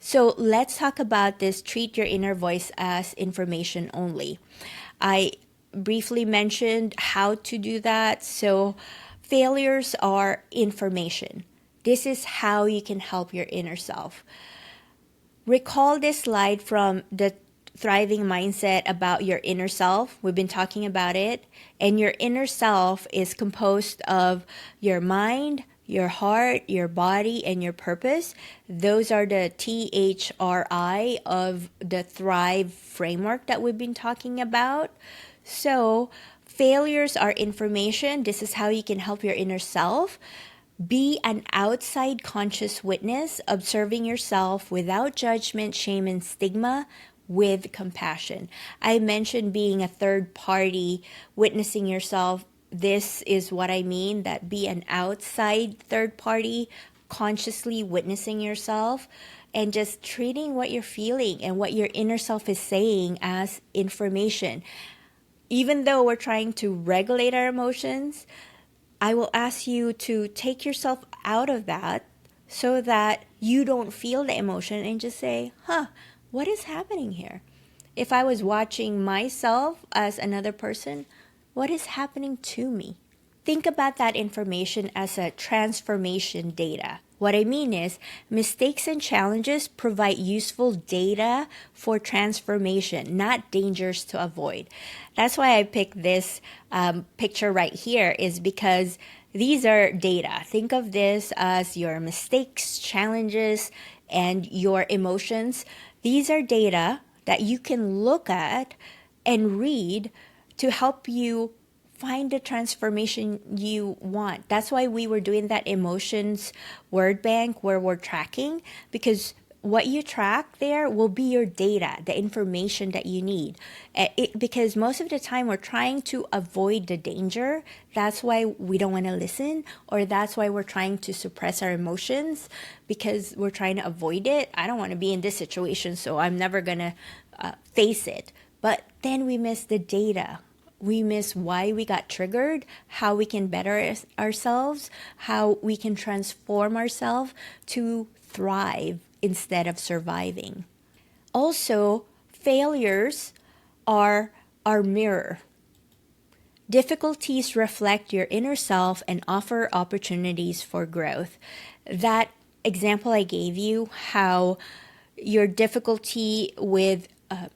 So let's talk about this treat your inner voice as information only. I briefly mentioned how to do that. So failures are information. This is how you can help your inner self. Recall this slide from the thriving mindset about your inner self. We've been talking about it. And your inner self is composed of your mind, your heart, your body, and your purpose. Those are the THRI of the Thrive framework that we've been talking about. So, failures are information. This is how you can help your inner self. Be an outside conscious witness, observing yourself without judgment, shame, and stigma, with compassion. I mentioned being a third party, witnessing yourself. This is what I mean, that be an outside third party, consciously witnessing yourself and just treating what you're feeling and what your inner self is saying as information. Even though we're trying to regulate our emotions, I will ask you to take yourself out of that so that you don't feel the emotion and just say, what is happening here? If I was watching myself as another person, what is happening to me? Think about that information as a transformation data. What I mean is, mistakes and challenges provide useful data for transformation, not dangers to avoid. That's why I picked this picture right here, is because these are data. Think of this as your mistakes, challenges, and your emotions. These are data that you can look at and read to help you find the transformation you want. That's why we were doing that emotions word bank where we're tracking, because what you track there will be your data, the information that you need. Because most of the time we're trying to avoid the danger. That's why we don't want to listen, or that's why we're trying to suppress our emotions, because we're trying to avoid it. I don't want to be in this situation, so I'm never going to face it. But then we miss the data. We miss why we got triggered, how we can better ourselves, how we can transform ourselves to thrive instead of surviving. Also, failures are our mirror. Difficulties reflect your inner self and offer opportunities for growth. That example I gave you, how your difficulty with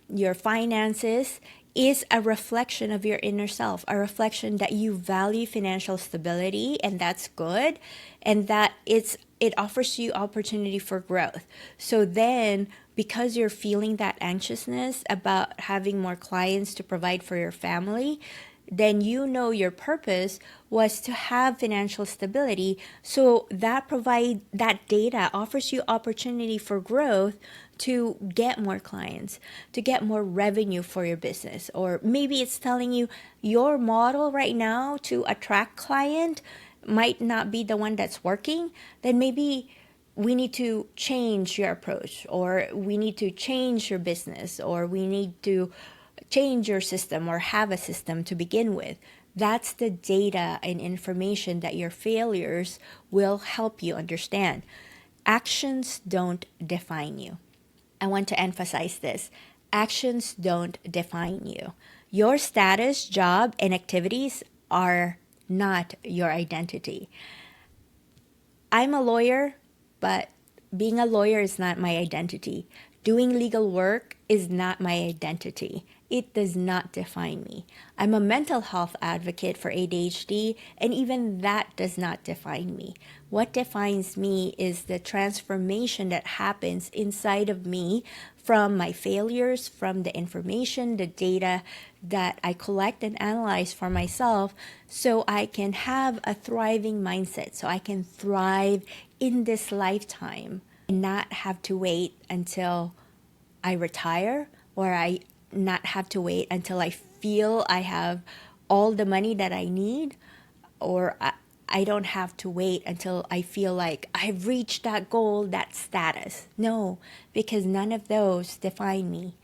your finances is a reflection of your inner self, a reflection that you value financial stability, and that's good, and that it offers you opportunity for growth. So then, because you're feeling that anxiousness about having more clients to provide for your family, then you know your purpose was to have financial stability. So that data offers you opportunity for growth to get more clients, to get more revenue for your business. Or maybe it's telling you your model right now to attract client might not be the one that's working. Then maybe we need to change your approach, or we need to change your business, or we need to change your system or have a system to begin with. That's the data and information that your failures will help you understand. Actions don't define you. I want to emphasize this. Actions don't define you. Your status, job, and activities are not your identity. I'm a lawyer, but being a lawyer is not my identity. Doing legal work is not my identity. It does not define me. I'm a mental health advocate for ADHD, and even that does not define me. What defines me is the transformation that happens inside of me from my failures, from the information, the data that I collect and analyze for myself, so I can have a thriving mindset, so I can thrive in this lifetime and not have to wait until I retire, or I not have to wait until I feel I have all the money that I need, or I don't have to wait until I feel like I've reached that goal, that status. No, because none of those define me.